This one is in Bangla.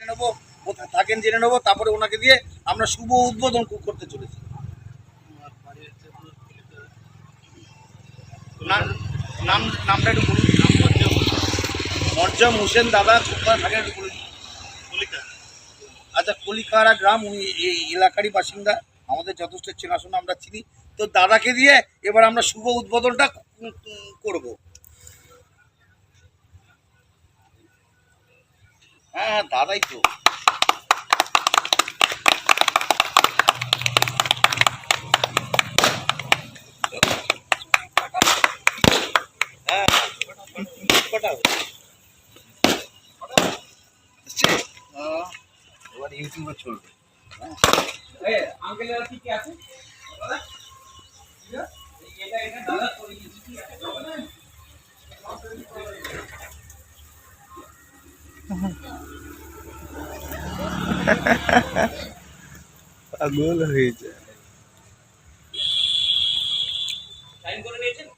নেবো, কোথায় থাকেন জেনে নেবো, তারপরে ওনাকে দিয়ে আমরা শুভ উদ্বোধন করতে চলেছি। নামটা একটু বলুন। মরজাম হোসেন দাদা কোথায় থাকেন একটু বলুন। আচ্ছা, কলিকারা গ্রাম, উনি এই এলাকারই বাসিন্দা, আমাদের যথেষ্ট চেনাশোনা, আমরা চিনি। তো দাদাকে দিয়ে এবার আমরা শুভ উদ্বোধনটা করব। হ্যাঁ, দাদাই তো। হ্যাঁ, এবার ইউটিউবে চলবে। আঙ্কেলের কি আছে? পাগল হয়ে যায়। সাইন করে নিয়েছেন?